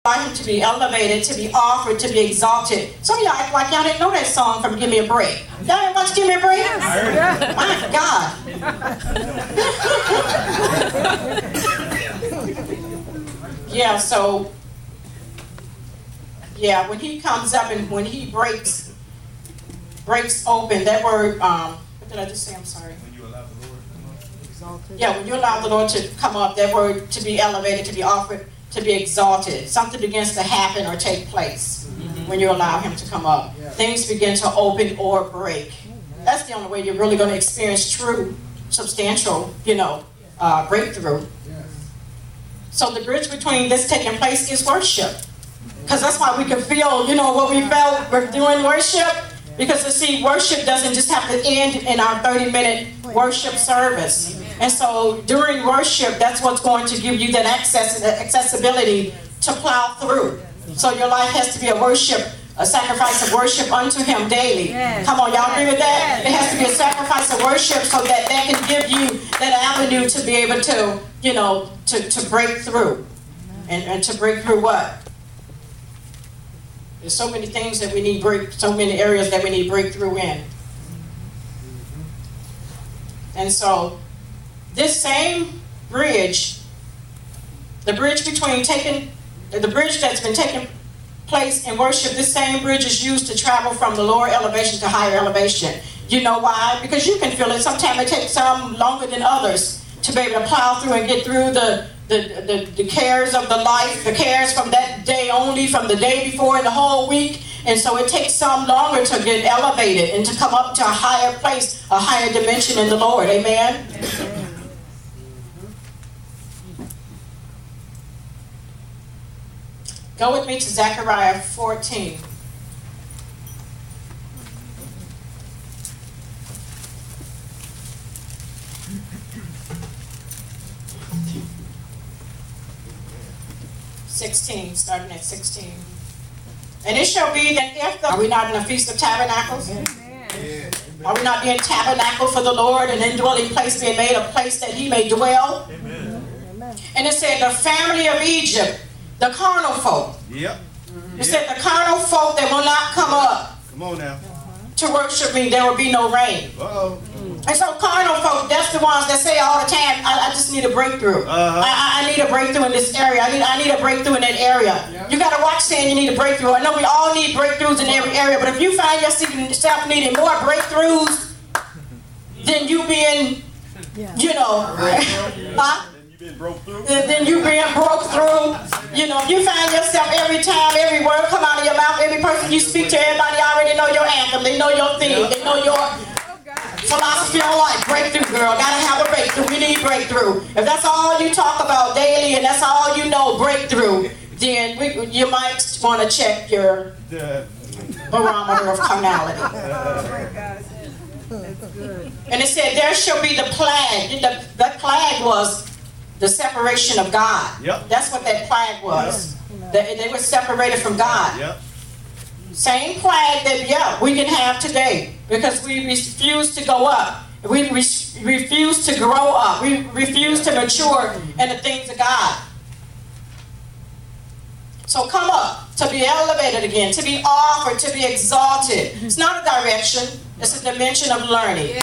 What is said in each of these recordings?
allow him to be elevated, to be offered, to be exalted. Some of y'all act like y'all didn't know that song from Give Me a Break. Y'all ever watch Give Me a Break? Yes. My God. Yeah, so, yeah, when he comes up and when he breaks open, that word, what did I just say? I'm sorry. When you allow the Lord to come up. Exalted. Yeah, when you allow the Lord to come up, that word to be elevated, to be offered, to be exalted. Something begins to happen or take place when you allow him to come up. Yeah. Things begin to open or break. That's the only way you're really going to experience true, substantial, breakthrough. Yes. So the bridge between this taking place is worship. Because that's why we can feel, what we felt we're doing worship. Because worship doesn't just have to end in our 30-minute worship service. And so during worship, that's what's going to give you that access and accessibility to plow through. So your life has to be a sacrifice of worship unto him daily. Yes. Come on, y'all agree with that? It has to be a sacrifice of worship so that can give you that avenue to be able to, to break through. And to break through what? There's so many things that we need so many areas that we need breakthrough in. And so, this same bridge, the bridge that's been taking place in worship, this same bridge is used to travel from the lower elevation to higher elevation. You know why? Because you can feel it. Sometimes it takes some longer than others to be able to plow through and get through the cares of the life, the cares from that day only, from the day before and the whole week. And so it takes some longer to get elevated and to come up to a higher place, a higher dimension in the Lord. Amen? Amen. Go with me to Zechariah 14. Starting at 16. And it shall be that are we not in the Feast of Tabernacles? Amen. Are we not being tabernacle for the Lord, an indwelling place being made a place that he may dwell? Amen. And it said the family of Egypt, the carnal folk. Yep. It said the carnal folk that will not come up Come on now. to worship me, there will be no rain. Uh-oh. And so carnal folk, that's the ones that say all the time, I just need a breakthrough. I need a breakthrough in this area. I need a breakthrough in that area. Yeah. You got to watch saying you need a breakthrough. I know we all need breakthroughs in every area, but if you find yourself needing more breakthroughs than you being, huh? Been broke through. Then you being broke through. If you find yourself every time, every word come out of your mouth, every person you speak to, everybody already know your anthem. They know your theme. They know your philosophy on life. Breakthrough, girl. Gotta have a breakthrough. We need breakthrough. If that's all you talk about daily and that's all you know, breakthrough, then you might want to check your barometer of carnality. Oh my gosh. That's good. And it said, there shall be the plague. The plague was the separation of God. Yep. That's what that plague was. They were separated from God. Yep. Same plague that, we can have today. Because we refuse to go up. We refuse to grow up. We refuse to mature in the things of God. So come up, to be elevated again, to be offered, to be exalted. It's not a direction. It's a dimension of learning.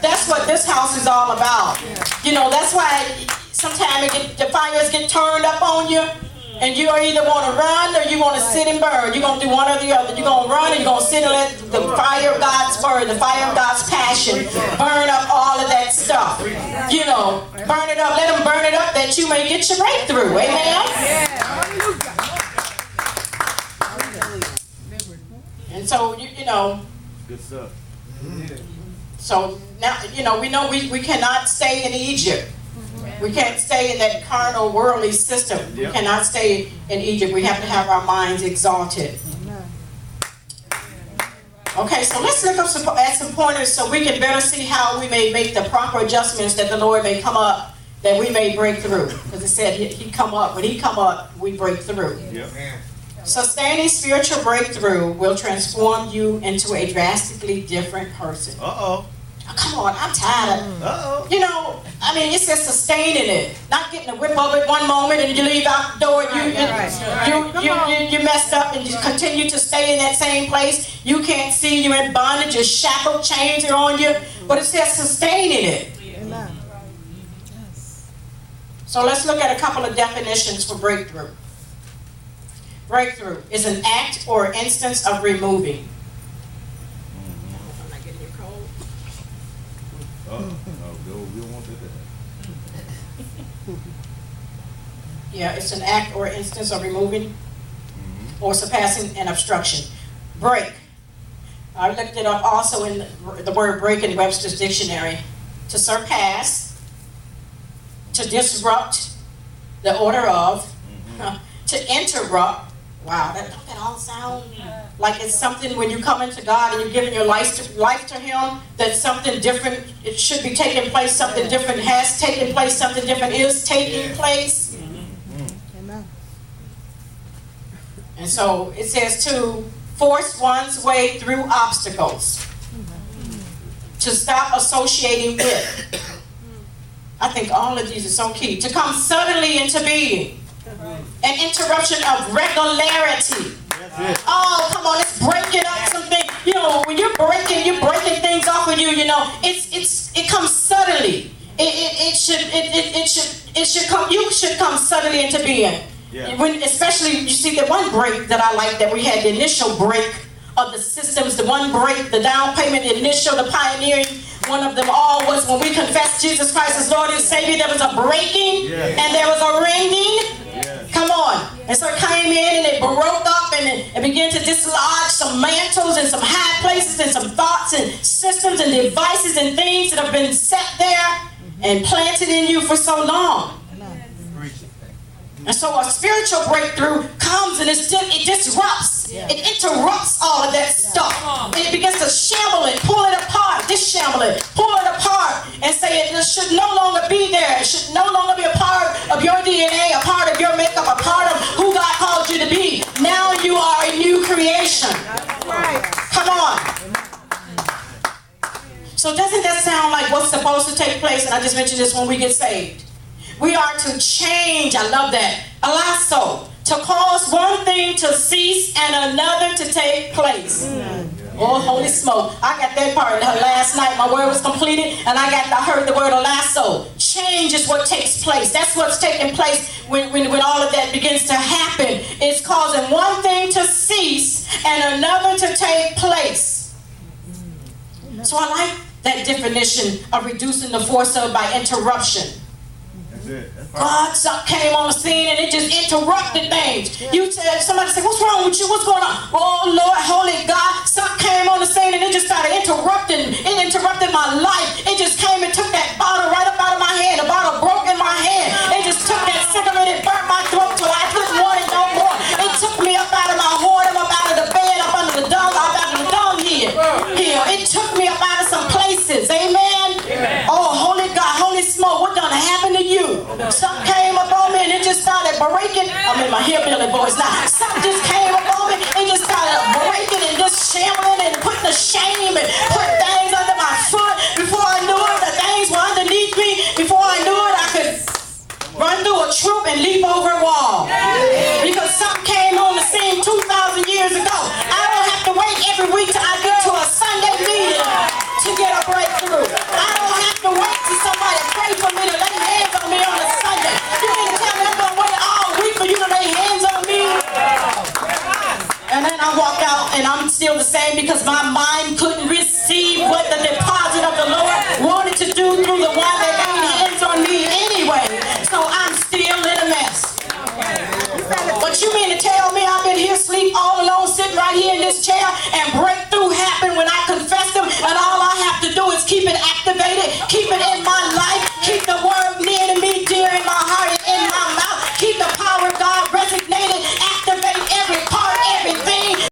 That's what this house is all about. That's why sometimes the fires get turned up on you, and you either want to run or you want to sit and burn. You're going to do one or the other. You're going to run or you're going to sit and let the fire of God's word, the fire of God's passion, burn up all of that stuff. Burn it up. Let them burn it up that you may get your breakthrough. Amen? And so, Good stuff. so now, we know we cannot stay in Egypt. We can't stay in that carnal, worldly system. We cannot stay in Egypt. We have to have our minds exalted. Okay, so let's look up at some pointers so we can better see how we may make the proper adjustments that the Lord may come up, that we may break through. Because it said He come up. When He come up, we break through. Yep. Sustaining spiritual breakthrough will transform you into a drastically different person. Uh-oh. come on, I'm tired of, you know, I mean, it's just sustaining it. Not getting a whip of it one moment and you leave out the door and you messed up and you continue to stay in that same place. You can't see, you're in bondage, you're shackled, chains are on you, but it's just sustaining it. Amen. So let's look at a couple of definitions for breakthrough. Breakthrough is an act or instance of removing. I'm not getting you cold. We don't want that. Yeah, it's an act or instance of removing or surpassing an obstruction. Break. I looked it up also in the word break in Webster's dictionary. To surpass, to disrupt the order of, to interrupt. Wow, don't that all sound like it's something when you come into God and you're giving your life to Him, that something different, it should be taking place, something different has taken place, something different is taking place. Amen. And so it says to force one's way through obstacles, to stop associating with. I think all of these are so key. To come suddenly into being. An interruption of regularity. Oh, come on, it's breaking up something. You know, when you're breaking things off of you, you know, it comes suddenly. It should come, you should come suddenly into being. Yeah. When, especially, you see the one break that I like, that we had, the initial break of the systems, the one break, the down payment, the initial, the pioneering, one of them all was when we confessed Jesus Christ as Lord and Savior, there was a breaking and there was a ringing. Come on. And so it came in and it broke up and it began to dislodge some mantles and some high places and some thoughts and systems and devices and things that have been set there and planted in you for so long. And so a spiritual breakthrough comes and it disrupts. It interrupts all of that stuff. And it begins to shamble it, pull it apart, dishamble it, pull it apart, and say it should no longer be there. It should no longer be a part of your DNA, a part of your makeup, a part of who God called you to be. Now you are a new creation. Come on. So doesn't that sound like what's supposed to take place? And I just mentioned this when we get saved. We are to change, I love that, alasso, to cause one thing to cease and another to take place. Oh, holy smoke. I got that part last night. My word was completed, and I heard the word alasso. Change is what takes place. That's what's taking place when all of that begins to happen. It's causing one thing to cease and another to take place. So I like that definition of reducing the force of by interruption. God came on the scene and it just interrupted things. Somebody said, what's wrong with you? What's going on? Oh Lord, holy God, something came on the scene and it just started interrupting. It interrupted my life. It just came and took that bottle right up out of my hand. The bottle broke in my hand. It just took that cigarette and burnt my throat till I couldn't want it no more. It took me up out of my whoredom, up out of the bed, up under the dung, up out of the dung here. It took me up out of some places. Amen? Oh, holy God, holy smoke, what done happened to you? Something came up on me and it just started breaking. I'm in my hillbilly voice now. Something just came up on me and just started breaking and just shambling and putting the shame and putting things under my foot. Before I knew it, the things were underneath me. Before I knew it, I could run through a troop and leap over a wall. Because something came on the scene 2,000 years ago. I don't have to wait every week till I get to a Sunday meeting to get a breakthrough. I don't have to wait till somebody pray for me to lay hands on me on a Sunday. You mean to tell me I'm going to wait all week for you to lay hands on me? And then I walk out and I'm still the same because my mind couldn't receive what the deposit of the Lord wanted to do through the one that laid hands on me anyway. So I'm still in a mess. But you mean to tell me I've been here asleep all alone, sitting right here in this chair and